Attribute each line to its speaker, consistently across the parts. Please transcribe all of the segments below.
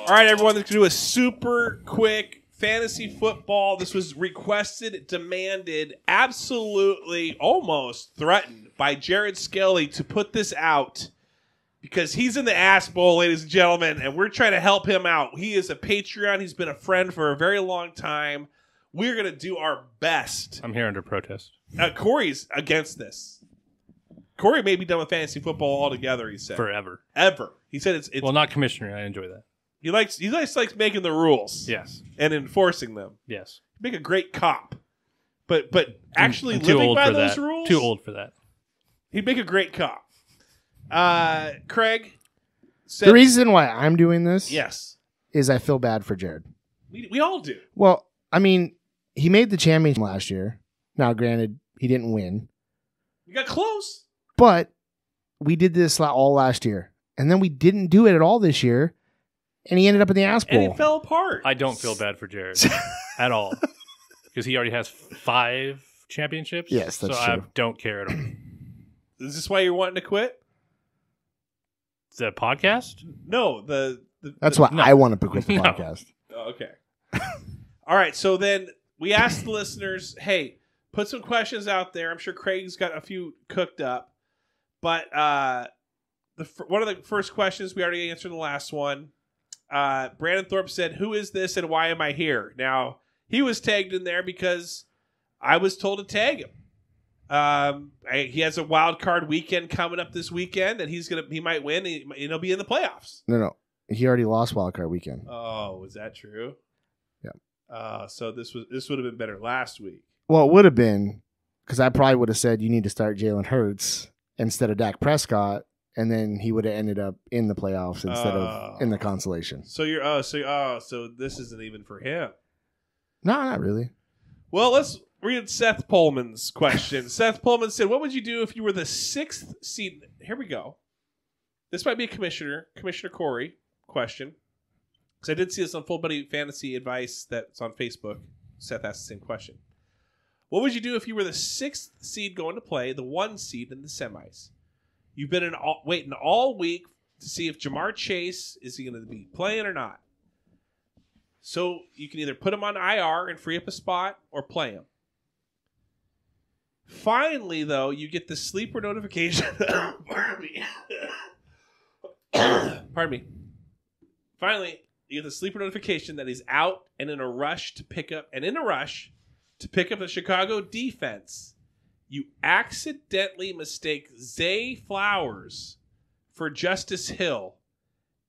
Speaker 1: All right, everyone, let's do a super quick fantasy football. This was requested, demanded, absolutely almost threatened by Jared Skelly to put this out because he's in the ass bowl, ladies and gentlemen, and we're trying to help him out. He is a Patreon. He's been a friend for a very long time. We're going to do our best.
Speaker 2: I'm here under protest.
Speaker 1: Corey's against this. Corey may be done with fantasy football altogether, he said.
Speaker 2: Forever.
Speaker 1: Ever. He said it's
Speaker 2: well, not commissioner. I enjoy that.
Speaker 1: He likes making the rules.
Speaker 2: Yes.
Speaker 1: And enforcing them.
Speaker 2: Yes.
Speaker 1: Make a great cop. But actually
Speaker 2: I'm too
Speaker 1: living
Speaker 2: old
Speaker 1: by
Speaker 2: for
Speaker 1: those
Speaker 2: that.
Speaker 1: rules?
Speaker 2: Too old for that.
Speaker 1: He'd make a great cop. Craig said...
Speaker 3: The reason why I'm doing this
Speaker 1: Yes.
Speaker 3: is I feel bad for Jared.
Speaker 1: We all do.
Speaker 3: Well, I mean, he made the championship last year. Now, granted, he didn't win.
Speaker 1: You got close.
Speaker 3: But we did this all last year. And then we didn't do it at all this year. And he ended up in the ass bowl.
Speaker 1: And it fell apart.
Speaker 2: I don't feel bad for Jared at all. Because he already has 5 championships.
Speaker 3: Yes, that's
Speaker 2: so
Speaker 3: true.
Speaker 2: I don't care at all.
Speaker 1: Is this why you're wanting to quit?
Speaker 2: The podcast?
Speaker 1: No,
Speaker 3: That's why I want to quit the podcast.
Speaker 1: Oh, okay. All right, so then we asked the listeners, hey, put some questions out there. I'm sure Craig's got a few cooked up. But one of the first questions we already answered the last one. Brandon Thorpe said, who is this and why am I here? Now, he was tagged in there because I was told to tag him. He has a wild card weekend coming up this weekend, and he might win. He'll be in the playoffs.
Speaker 3: No. He already lost wild card weekend.
Speaker 1: Oh, was that true?
Speaker 3: Yeah.
Speaker 1: So this would have been better last week.
Speaker 3: Well, it would have been because I probably would have said you need to start Jalen Hurts instead of Dak Prescott, and then he would have ended up in the playoffs instead of in the consolation.
Speaker 1: So so this isn't even for him.
Speaker 3: No, not really.
Speaker 1: Well, let's read Seth Pullman's question. Seth Pullman said, "What would you do if you were the 6th seed?" Here we go. This might be a Commissioner Corey question because I did see this on Fullbuddy Fantasy Advice that's on Facebook. Seth asked the same question. What would you do if you were the 6th seed going to play the 1 seed in the semis? You've been waiting all week to see if Jamar Chase is he going to be playing or not. So you can either put him on IR and free up a spot or play him. Finally, though, you get the sleeper notification. Pardon me. Pardon me. Finally, you get the sleeper notification that he's out and in a rush to pick up the Chicago defense. You accidentally mistake Zay Flowers for Justice Hill,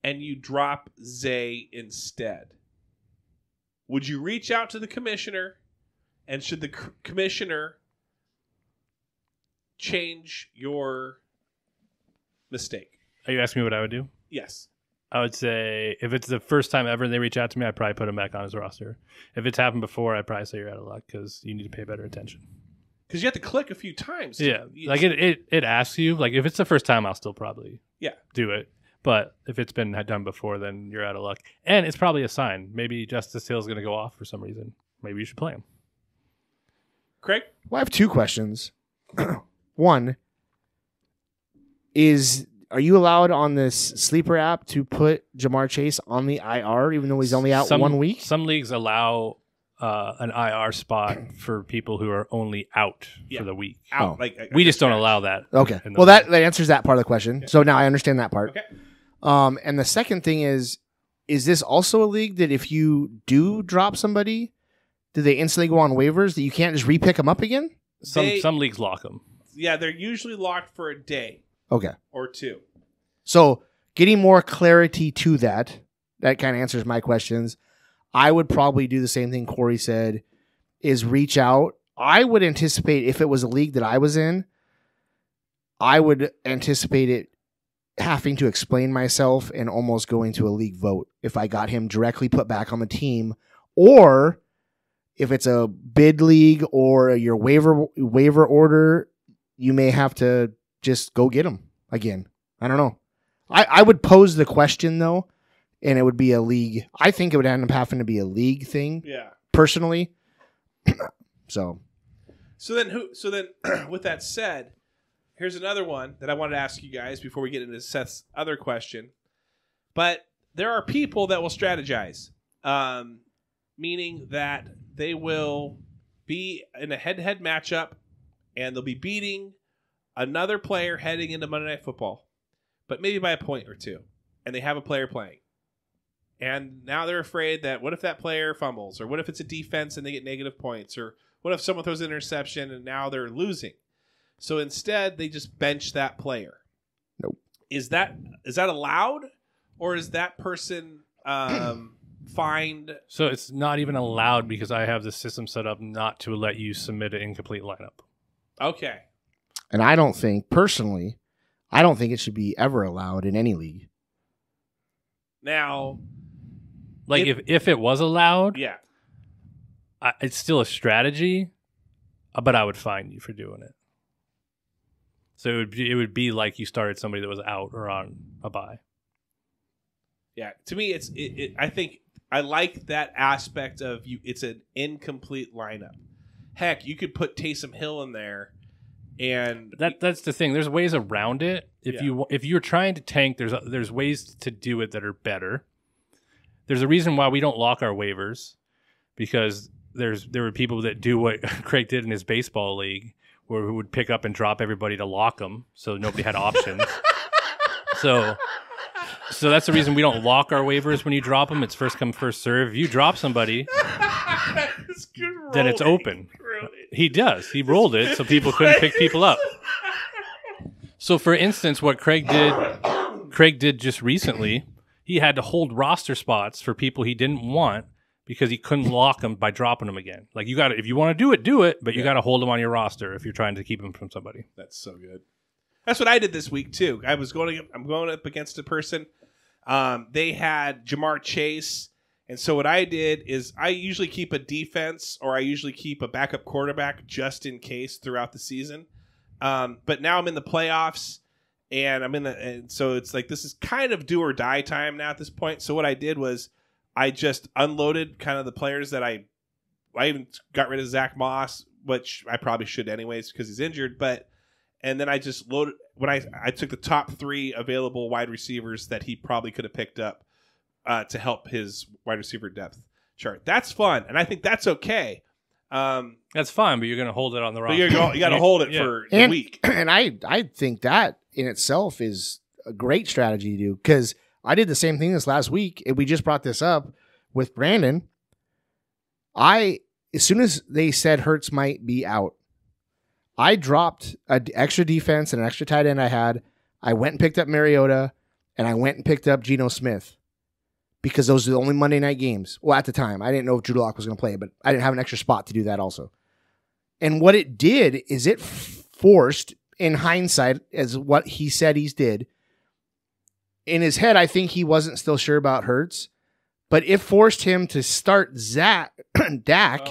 Speaker 1: and you drop Zay instead. Would you reach out to the commissioner, and should the commissioner change your mistake?
Speaker 2: Are you asking me what I would do?
Speaker 1: Yes.
Speaker 2: I would say if it's the first time ever they reach out to me, I'd probably put him back on his roster. If it's happened before, I'd probably say you're out of luck because you need to pay better attention.
Speaker 1: Because you have to click a few times.
Speaker 2: Yeah. Like it asks you. Like if it's the first time, I'll still probably do it. But if it's been done before, then you're out of luck. And it's probably a sign. Maybe Justice Hill's going to go off for some reason. Maybe you should play him.
Speaker 1: Craig?
Speaker 3: Well, I have 2 questions. One is, are you allowed on this sleeper app to put Jamar Chase on the IR even though he's only out 1 week?
Speaker 2: Some leagues allow an IR spot for people who are only out for the week.
Speaker 1: Out.
Speaker 2: We just don't allow that.
Speaker 3: Okay. Well, that answers that part of the question. Okay. So now I understand that part.
Speaker 1: Okay.
Speaker 3: And the second thing is this also a league that if you do drop somebody, do they instantly go on waivers that you can't just re-pick them up again?
Speaker 2: Some leagues lock them.
Speaker 1: Yeah, they're usually locked for a day.
Speaker 3: Okay.
Speaker 1: Or 2.
Speaker 3: So getting more clarity to that kind of answers my questions. I would probably do the same thing Corey said, is reach out. I would anticipate if it was a league that I was in, I would anticipate it having to explain myself and almost going to a league vote if I got him directly put back on the team, or if it's a bid league or your waiver order, you may have to just go get him again. I don't know. I would pose the question though, and it would be a league. I think it would end up having to be a league thing.
Speaker 1: Yeah.
Speaker 3: Personally. So
Speaker 1: then with that said, here's another one that I wanted to ask you guys before we get into Seth's other question. But there are people that will strategize, meaning that they will be in a head-to-head matchup and they'll be beating another player heading into Monday Night Football, but maybe by a point or two, and they have a player playing. And now they're afraid that what if that player fumbles, or what if it's a defense and they get negative points, or what if someone throws an interception and now they're losing? So instead, they just bench that player.
Speaker 3: Nope.
Speaker 1: Is that allowed, or is that person fined?
Speaker 2: So it's not even allowed because I have the system set up not to let you submit an incomplete lineup.
Speaker 1: Okay.
Speaker 3: And I don't think it should be ever allowed in any league.
Speaker 1: Now,
Speaker 2: like if it was allowed,
Speaker 1: yeah,
Speaker 2: it's still a strategy, but I would fine you for doing it. So it would be like you started somebody that was out or on a bye.
Speaker 1: Yeah, to me, I think I like that aspect of you. It's an incomplete lineup. Heck, you could put Taysom Hill in there, and
Speaker 2: that's the thing. There's ways around it. If you're trying to tank, there's ways to do it that are better. There's a reason why we don't lock our waivers, because there were people that do what Craig did in his baseball league, where he would pick up and drop everybody to lock them, so nobody had options. So that's the reason we don't lock our waivers when you drop them. It's first come, first serve. If you drop somebody, then it's open. He does. He rolled it so people couldn't pick people up. So, for instance, what Craig did just recently, he had to hold roster spots for people he didn't want because he couldn't lock them by dropping them again. Like, you got to, if you want to do it, but you got to hold them on your roster if you're trying to keep them from somebody.
Speaker 1: That's so good. That's what I did this week too. I'm going up against a person. They had Jamar Chase, and so what I did is I usually keep a defense, or I usually keep a backup quarterback just in case throughout the season. But now I'm in the playoffs, and and so it's like this is kind of do or die time now at this point. So what I did was I just unloaded kind of the players that I even got rid of Zach Moss, which I probably should anyways because he's injured, and then I just loaded when I took the top 3 available wide receivers that he probably could have picked up to help his wide receiver depth chart. That's fun, and I think that's okay.
Speaker 2: That's fine, but you're going to hold it on the roster.
Speaker 1: You got to hold it for a week.
Speaker 3: And I think that in itself is a great strategy to do, because I did the same thing this last week, and we just brought this up with Brandon. As soon as they said Hurts might be out, I dropped an extra defense and an extra tight end I had. I went and picked up Mariota, and I went and picked up Geno Smith, because those are the only Monday night games. Well, at the time, I didn't know if Drew Lock was going to play, but I didn't have an extra spot to do that also. And what it did is it forced, in hindsight, as what he said he did, in his head, I think he wasn't still sure about Hurts, but it forced him to start Dak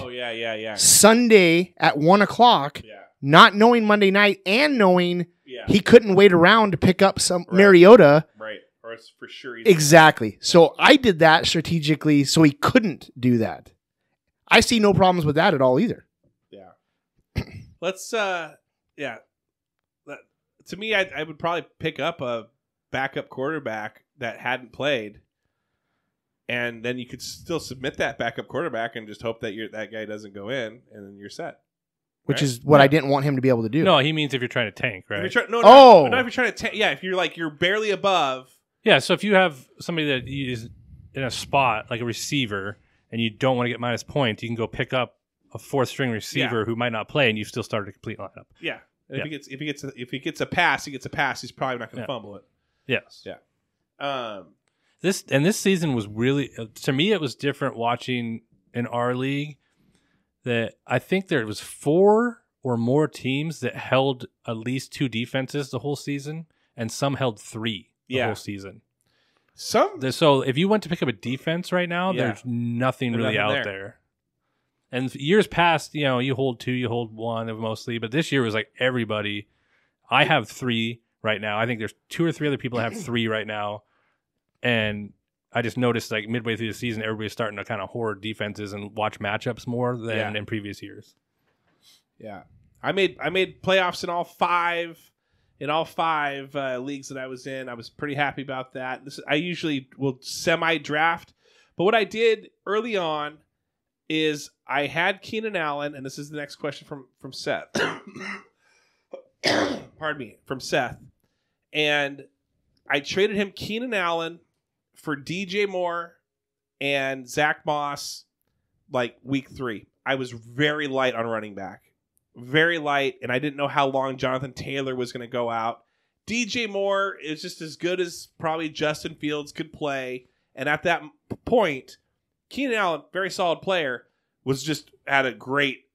Speaker 3: Sunday at 1 o'clock, not knowing Monday night and knowing he couldn't wait around to pick up some Mariota.
Speaker 1: Right. Or it's for sure.
Speaker 3: Exactly. So I did that strategically so he couldn't do that. I see no problems with that at all either.
Speaker 1: Yeah. Let's, to me, I would probably pick up a backup quarterback that hadn't played, and then you could still submit that backup quarterback and just hope that that guy doesn't go in, and then you're set.
Speaker 3: Which is what I didn't want him to be able to do.
Speaker 2: No, he means if you're trying to tank, right?
Speaker 1: If you're not if you're trying to tank. Yeah, if you're barely above.
Speaker 2: Yeah, so if you have somebody that is in a spot, like a receiver, and you don't want to get minus points, you can go pick up a 4th-string receiver who might not play, and you've still started a complete lineup.
Speaker 1: Yeah. And if he gets a pass, He's probably not going to fumble it.
Speaker 2: Yes.
Speaker 1: Yeah.
Speaker 2: This season was really, to me, it was different watching in our league. That I think there was 4 or more teams that held at least 2 defenses the whole season, and some held 3 the whole season. So if you went to pick up a defense right now, there's nothing really out there. And years past, you hold 2, you hold 1 mostly, but this year was like everybody. I have 3 right now. I think there's 2 or 3 other people that have 3 right now, and I just noticed like midway through the season, everybody's starting to kind of hoard defenses and watch matchups more than in previous years.
Speaker 1: Yeah, I made playoffs in all 5, in all 5 leagues that I was in. I was pretty happy about that. I usually will semi-draft. But what I did early on is I had Keenan Allen, and this is the next question from Seth. Pardon me, from Seth. And I traded him Keenan Allen for DJ Moore and Zach Moss like week 3. I was very light on running back. Very light, and I didn't know how long Jonathan Taylor was going to go out. DJ Moore is just as good as probably Justin Fields could play. And at that point, Keenan Allen, very solid player, was just at a great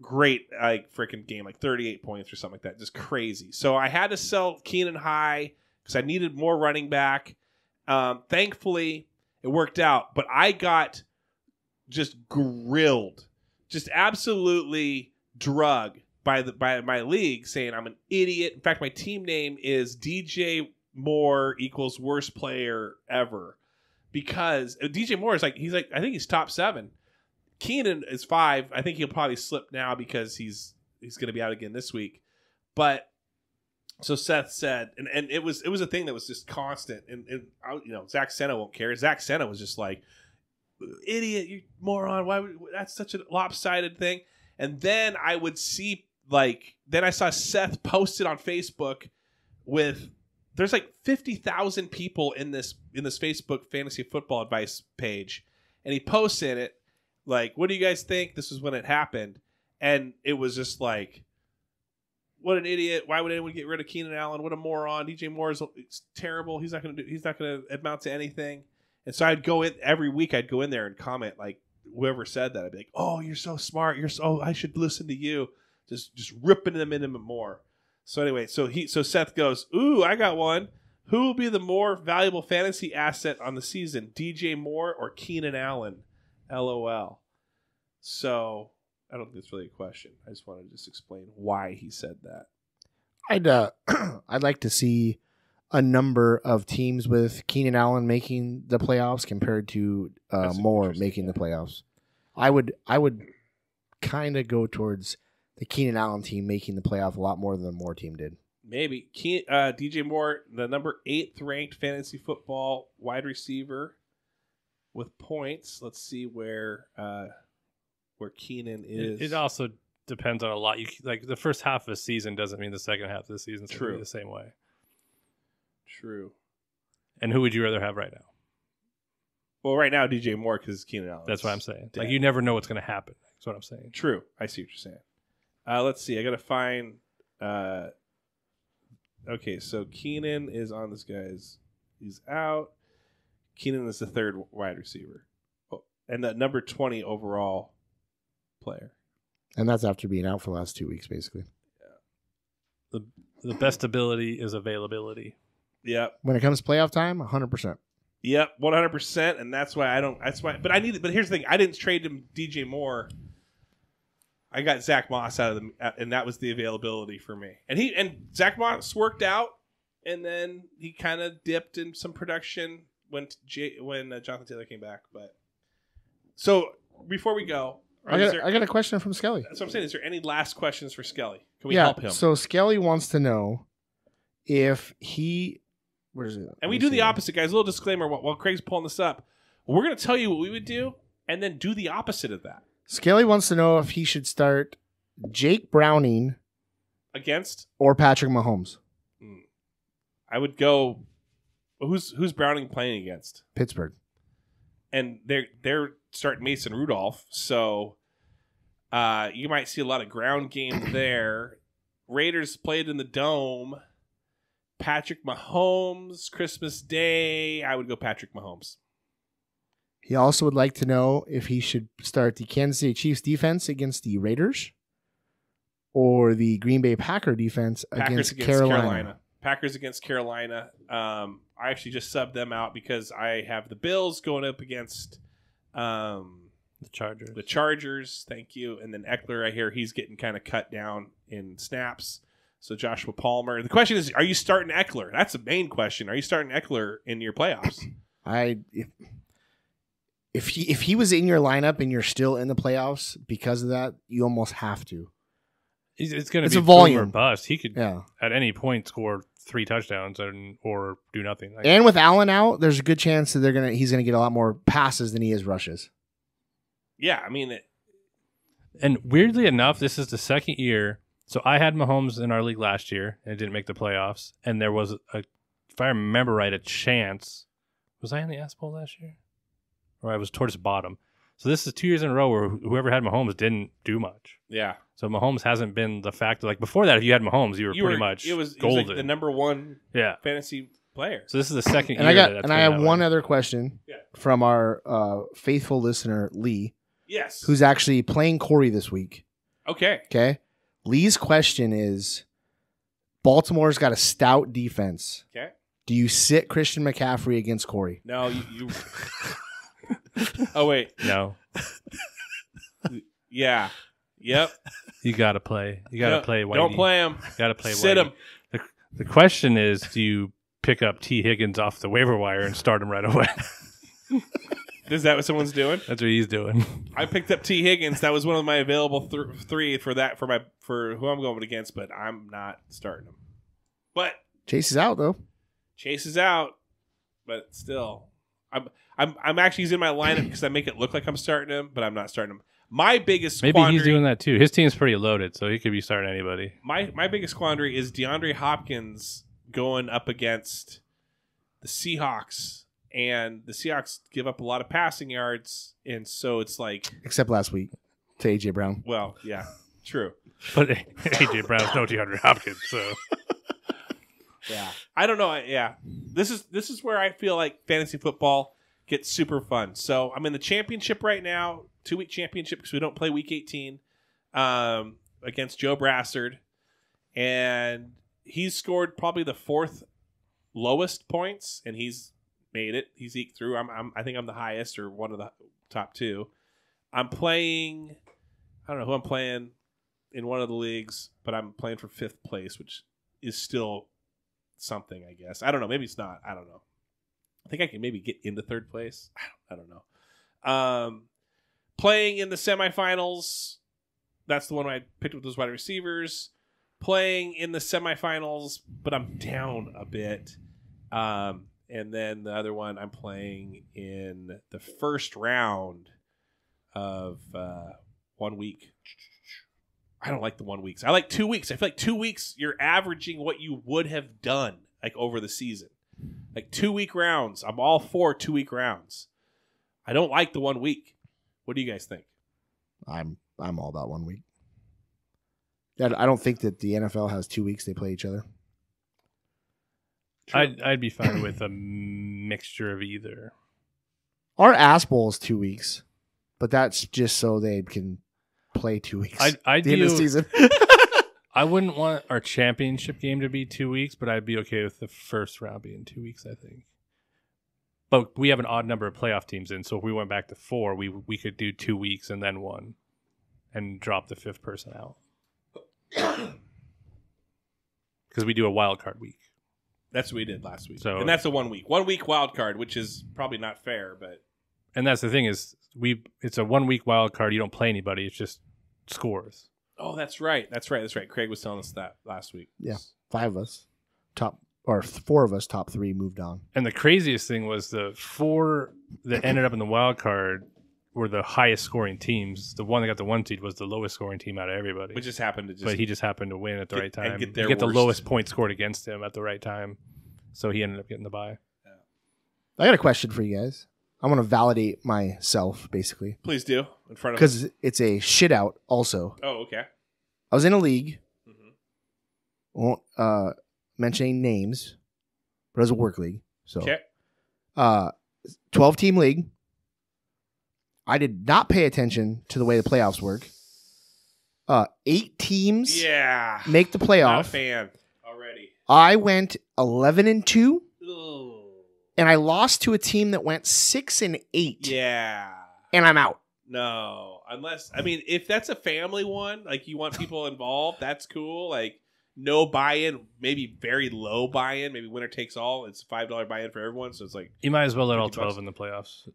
Speaker 1: like freaking game, like 38 points or something like that. Just crazy. So I had to sell Keenan high because I needed more running back. Thankfully, it worked out. But I got just grilled, just absolutely drug by my league, saying I'm an idiot. In fact, my team name is DJ Moore equals worst player ever, because DJ Moore is I think he's top 7. Keenan is 5. I think he'll probably slip now because he's going to be out again this week. But so Seth said, and it was a thing that was just constant. And Zach Senna won't care. Zach Senna was just like, idiot, you moron! Why that's such a lopsided thing? And then I would see then I saw Seth posted on Facebook with there's like 50,000 people in this Facebook fantasy football advice page, and he posts in it like, what do you guys think? This is when it happened, and it was just like, what an idiot! Why would anyone get rid of Keenan Allen? What a moron! DJ Moore is terrible. He's not going to amount to anything. And so I'd go in every week. I'd go in there and comment like whoever said that. I'd be like, "Oh, you're so smart. I should listen to you." Just ripping them into more. So anyway, so Seth goes, "Ooh, I got one. Who will be the more valuable fantasy asset on the season, DJ Moore or Keenan Allen?" LOL. So I don't think it's really a question. I just wanted to just explain why he said that.
Speaker 3: I'd like to see a number of teams with Keenan Allen making the playoffs compared to Moore making the playoffs. I would kind of go towards the Keenan Allen team making the playoff a lot more than the Moore team did.
Speaker 1: Maybe. DJ Moore, the number 8th ranked fantasy football wide receiver with points. Let's see where Keenan is.
Speaker 2: It also depends on a lot. Like the first half of a season doesn't mean the second half of the season is going to be the same way.
Speaker 1: True.
Speaker 2: And who would you rather have right now?
Speaker 1: Well, right now, DJ Moore, because Keenan Allen.
Speaker 2: That's what I'm saying. Like, you never know what's going to happen. That's what I'm saying.
Speaker 1: True. I see what you're saying. Let's see. I got to find... okay, so Keenan is on this guy's... He's out. Keenan is the 3rd wide receiver. Oh, and the number 20 overall player.
Speaker 3: And that's after being out for the last 2 weeks, basically.
Speaker 2: Yeah. The best ability is availability.
Speaker 1: Yep.
Speaker 3: When it comes to playoff time, 100%.
Speaker 1: Yep, 100%, and that's why I don't. That's why. But here's the thing: I didn't trade him DJ Moore. I got Zach Moss out of them, and that was the availability for me. And Zach Moss worked out, and then he kind of dipped in some production when Jonathan Taylor came back. But so before we go,
Speaker 3: I got a question from Skelly.
Speaker 1: That's what I'm saying. Is there any last questions for Skelly? Can we help him?
Speaker 3: So Skelly wants to know if he. Where is it?
Speaker 1: And we do the opposite, guys. A little disclaimer while Craig's pulling this up. We're going to tell you what we would do and then do the opposite of that.
Speaker 3: Skelly wants to know if he should start Jake Browning
Speaker 1: against
Speaker 3: or Patrick Mahomes.
Speaker 1: I would go. Who's Browning playing against?
Speaker 3: Pittsburgh.
Speaker 1: And they're starting Mason Rudolph, so you might see a lot of ground game there. Raiders played in the Dome. Patrick Mahomes, Christmas Day. I would go Patrick Mahomes.
Speaker 3: He also would like to know if he should start the Kansas City Chiefs defense against the Raiders or the Green Bay Packer defense against Carolina.
Speaker 1: Packers against Carolina. I actually just subbed them out because I have the Bills going up against
Speaker 2: the Chargers.
Speaker 1: The Chargers, thank you. And then Eckler, I hear he's getting kind of cut down in snaps. So Joshua Palmer. The question is, are you starting Eckler? That's the main question. Are you starting Eckler in your playoffs?
Speaker 3: If he was in your lineup and you're still in the playoffs because of that, you almost have to.
Speaker 2: It's going to
Speaker 3: It's
Speaker 2: be
Speaker 3: a volume.
Speaker 2: boom or bust. He could at any point score 3 touchdowns or do nothing.
Speaker 3: And with Allen out, there's a good chance that he's gonna get a lot more passes than he is rushes.
Speaker 1: Yeah, I mean,
Speaker 2: and weirdly enough, this is the second year. So I had Mahomes in our league last year and it didn't make the playoffs. And there was if I remember right, a chance. Was I in the Ass Bowl last year? Or I was towards the bottom. So this is 2 years in a row where whoever had Mahomes didn't do much.
Speaker 1: Yeah.
Speaker 2: So Mahomes hasn't been the factor. Like before that, if you had Mahomes, you were pretty much
Speaker 1: it was
Speaker 2: golden.
Speaker 1: like the number one fantasy player.
Speaker 2: So this is the second
Speaker 3: and
Speaker 2: year.
Speaker 3: I have one other question from our faithful listener, Lee.
Speaker 1: Yes.
Speaker 3: Who's actually playing Corey this week.
Speaker 1: Okay.
Speaker 3: Okay. Lee's question is, Baltimore's got a stout defense.
Speaker 1: Okay.
Speaker 3: Do you sit Christian McCaffrey against Corey?
Speaker 1: No, you Oh, wait.
Speaker 2: No.
Speaker 1: Yeah. Yep.
Speaker 2: You got to play. You got to play Whitey.
Speaker 1: Don't play him.
Speaker 2: Got to play
Speaker 1: Sit
Speaker 2: Whitey.
Speaker 1: him.
Speaker 2: The question is, do you pick up T. Higgins off the waiver wire and start him right away?
Speaker 1: Is that what someone's doing?
Speaker 2: That's what he's doing.
Speaker 1: I picked up T. Higgins. That was one of my available three for who I'm going against, but I'm not starting him. But
Speaker 3: Chase is out though.
Speaker 1: Chase is out, but still, I'm actually he's in my lineup because I make it look like I'm starting him, but I'm not starting him. My biggest
Speaker 2: maybe
Speaker 1: quandary,
Speaker 2: he's doing that too. His team's pretty loaded, so he could be starting anybody.
Speaker 1: My biggest quandary is DeAndre Hopkins going up against the Seahawks, and the Seahawks give up a lot of passing yards, and so it's like
Speaker 3: except last week to AJ Brown.
Speaker 1: Well, yeah, true,
Speaker 2: but AJ Brown's no DeAndre Hopkins, so.
Speaker 1: Yeah, I don't know. Yeah, this is where I feel like fantasy football gets super fun. So I'm in the championship right now, 2-week championship because we don't play week 18 against Joe Brassard, and he's scored probably the 4th lowest points, and he's made it. He's eked through. I think I'm the highest or one of the top 2. I'm playing. I don't know who I'm playing in one of the leagues, but I'm playing for 5th place, which is still something, I guess. I don't know. Maybe it's not. I don't know. I think I can maybe get into 3rd place. I don't know. Playing in the semifinals. That's the one I picked with those wide receivers. Playing in the semifinals, but I'm down a bit. And then the other one, I'm playing in the first round of 1 week. I don't like the 1 weeks. I like 2 weeks. I feel like 2 weeks, you're averaging what you would have done like over the season. Like 2 week rounds. I'm all for 2 week rounds. I don't like the 1 week. What do you guys think?
Speaker 3: I'm all about 1 week. I don't think that the NFL has 2 weeks they play each other.
Speaker 2: I'd be fine with a mixture of either.
Speaker 3: Our Ass Bowl is 2 weeks, but that's just so they can play 2 weeks.
Speaker 2: I
Speaker 3: the end of the season.
Speaker 2: I wouldn't want our championship game to be 2 weeks, but I'd be okay with the first round being 2 weeks, I think. But we have an odd number of playoff teams in, so if we went back to 4, we could do 2 weeks and then 1 and drop the 5th person out. Because we do a wild card week.
Speaker 1: That's what we did last week.
Speaker 2: So,
Speaker 1: and that's a 1 week. 1 week wild card, which is probably not fair, but
Speaker 2: and that's the thing is it's a 1 week wild card. You don't play anybody, it's just scores.
Speaker 1: Oh, that's right. Craig was telling us that last week.
Speaker 3: Yeah. 5 of us. 4 of us, top 3 moved on.
Speaker 2: And the craziest thing was the 4 that ended up in the wild card were the highest scoring teams. The one that got the 1 seed was the lowest scoring team out of everybody.
Speaker 1: Which just happened to
Speaker 2: But he just happened to win at the right time.
Speaker 1: And get
Speaker 2: the lowest point scored against him at the right time. So he ended up getting the bye.
Speaker 1: Yeah.
Speaker 3: I got a question for you guys. I want to validate myself, basically.
Speaker 1: Please do. In front of
Speaker 3: because it's a shit out also.
Speaker 1: Oh, okay.
Speaker 3: I was in a league. Won't mention any names, but it was a work league. So, 12-team league. I did not pay attention to the way the playoffs work. 8 teams make the playoff.
Speaker 1: Not a fan already.
Speaker 3: I went 11-2. And I lost to a team that went 6-8.
Speaker 1: Yeah.
Speaker 3: And I'm out.
Speaker 1: No. Unless, I mean, if that's a family one, like you want people involved, that's cool. Like, no buy-in, maybe very low buy-in, maybe winner takes all. It's a $5 buy-in for everyone, so it's like
Speaker 2: you might as well let all 12 in the playoffs.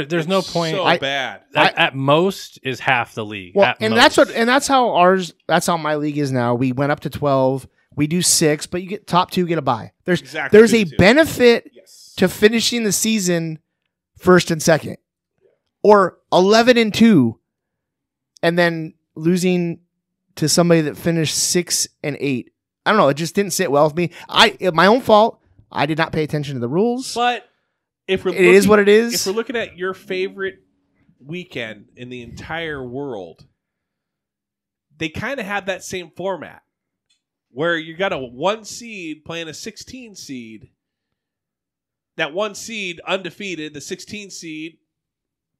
Speaker 2: There's no point.
Speaker 1: So bad.
Speaker 2: At most is half the league.
Speaker 3: Well, that's how my league is now. We went up to 12. We do 6, but you get top 2 get a bye. There's a benefit to finishing the season first and second, or 11-2, and then losing to somebody that finished 6 and 8. I don't know. It just didn't sit well with me. My own fault. I did not pay attention to the rules.
Speaker 1: But it
Speaker 3: is what it is.
Speaker 1: If we're looking at your favorite weekend in the entire world, they kind of have that same format where you got a 1 seed playing a 16 seed. That 1 seed undefeated, the 16 seed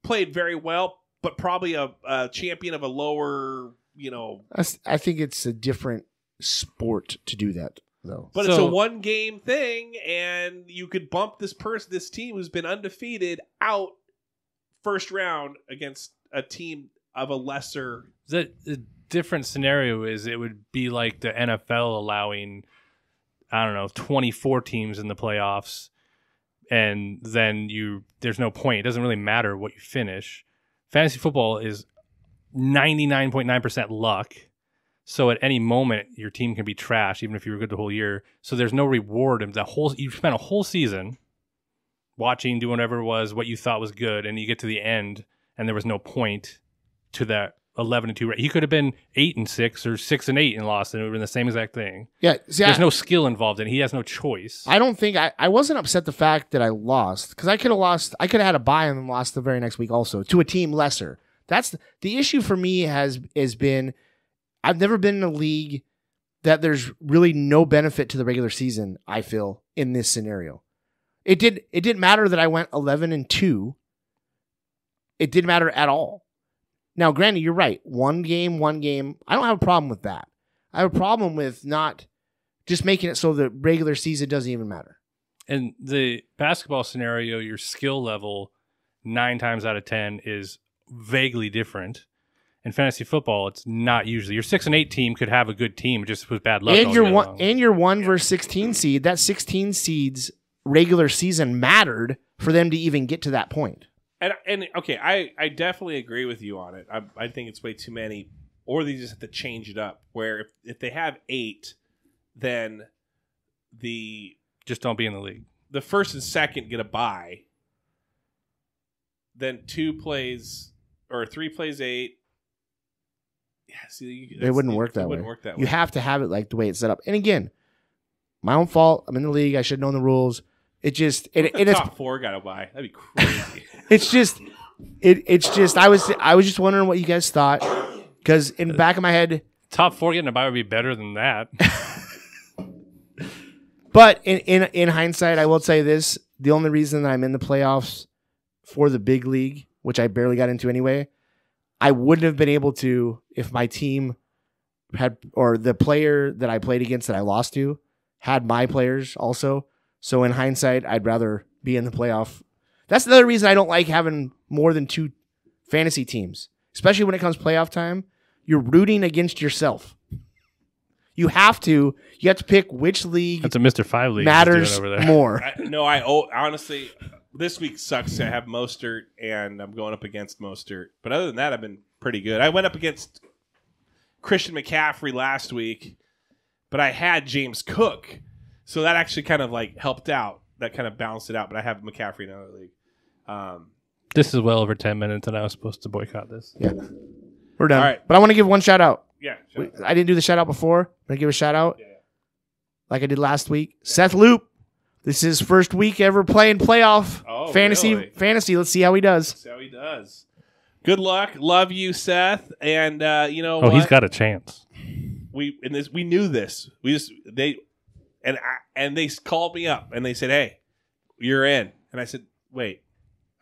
Speaker 1: played very well, but probably a champion of a lower,
Speaker 3: I think it's a different sport to do that, though.
Speaker 1: But it's a 1-game thing, and you could bump this team who's been undefeated out first round against a team of a lesser.
Speaker 2: The different scenario is it would be like the NFL allowing, 24 teams in the playoffs, and then there's no point. It doesn't really matter what you finish. Fantasy football is 99.9% luck. So at any moment, your team can be trash, even if you were good the whole year. So there's no reward. You spent a whole season watching, doing whatever it was, what you thought was good, and you get to the end, and there was no point to that 11-2. He could have been 8-6 or 6-8 and lost, and it would have been the same exact thing.
Speaker 3: Yeah,
Speaker 2: there's no skill involved in it. He has no choice.
Speaker 3: I don't think I wasn't upset the fact that I lost, because I could have lost. I could have had a bye and then lost the very next week also to a team lesser. That's the issue for me. Has been I've never been in a league that there's really no benefit to the regular season. I feel in this scenario, it didn't matter that I went 11-2. It didn't matter at all. Now, granted, you're right. 1 game. I don't have a problem with that. I have a problem with not just making it so the regular season doesn't even matter.
Speaker 2: In the basketball scenario, your skill level 9 times out of 10 is vaguely different. In fantasy football, it's not usually. Your 6-8 team could have a good team, just with bad luck.
Speaker 3: And your 1 versus 16 seed, that 16 seed's regular season mattered for them to even get to that point.
Speaker 1: And okay, I definitely agree with you on it. I think it's way too many, or they just have to change it up. Where if they have 8, then
Speaker 2: just don't be in the league.
Speaker 1: The first and second get a bye. Then 2 plays or 3 plays 8. Yeah, see,
Speaker 3: it wouldn't work that way. You have to have it like the way it's set up. And again, my own fault. I'm in the league. I should know the rules. It just
Speaker 1: top 4 got a bye. That'd be crazy.
Speaker 3: It's just I was just wondering what you guys thought, because in the back of my head,
Speaker 2: top 4 getting a bye would be better than that.
Speaker 3: But in hindsight, I will say this: the only reason that I'm in the playoffs for the big league, which I barely got into anyway, I wouldn't have been able to if my team had, or the player that I played against that I lost to had my players also. So in hindsight, I'd rather be in the playoff. That's another reason I don't like having more than 2 fantasy teams, especially when it comes playoff time. You're rooting against yourself. You have to pick which league.
Speaker 2: That's a Mr. 5 league
Speaker 3: matters
Speaker 2: over there.
Speaker 3: More.
Speaker 1: Honestly, this week sucks. I have Mostert, and I'm going up against Mostert. But other than that, I've been pretty good. I went up against Christian McCaffrey last week, but I had James Cook. So that actually kind of like helped out. That kind of balanced it out. But I have McCaffrey in another league.
Speaker 2: This is well over 10 minutes, and I was supposed to boycott this.
Speaker 3: Yeah. We're done.
Speaker 1: All right.
Speaker 3: But I want to give one shout out.
Speaker 1: Yeah.
Speaker 3: I didn't do the shout out before. I'm going to give a shout out like I did last week. Seth Loop. This is his first week ever playing playoff fantasy.
Speaker 1: Really?
Speaker 3: Fantasy. Let's see how he does.
Speaker 1: Good luck. Love you, Seth. And you know
Speaker 2: what? He's got a chance.
Speaker 1: We knew this. And they called me up and they said, "Hey, you're in." And I said, "Wait,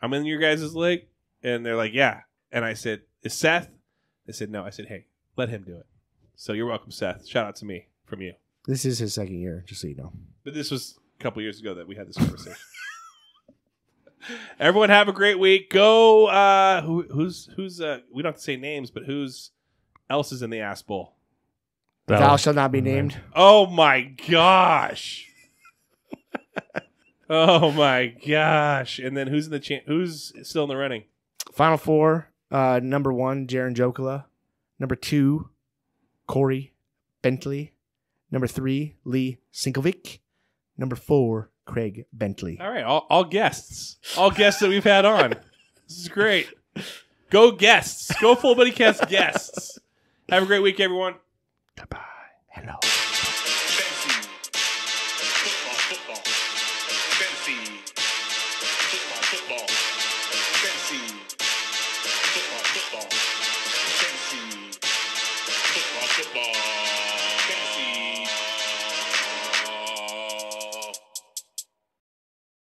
Speaker 1: I'm in your guys' league?" And they're like, "Yeah." And I said, "Is Seth?" They said, "No." I said, "Hey, let him do it." So you're welcome, Seth. Shout out to me from you.
Speaker 3: This is his second year, just so you know.
Speaker 1: But this was a couple years ago that we had this conversation. Everyone have a great week. Go. Who's we don't have to say names, but who's else is in the Ass Bowl?
Speaker 3: Thou shall not be named.
Speaker 1: Oh my gosh. Oh my gosh. And then who's who's still in the running?
Speaker 3: Final four. Number 1, Jaron Jokela. Number 2, Corey Bentley. Number 3, Lee Sinkovic. Number 4, Craig Bentley.
Speaker 1: All right, all guests. All guests that we've had on. This is great. Go guests. Go Fullbuddy Cast guests. Have a great week, everyone.
Speaker 3: Goodbye. Hello.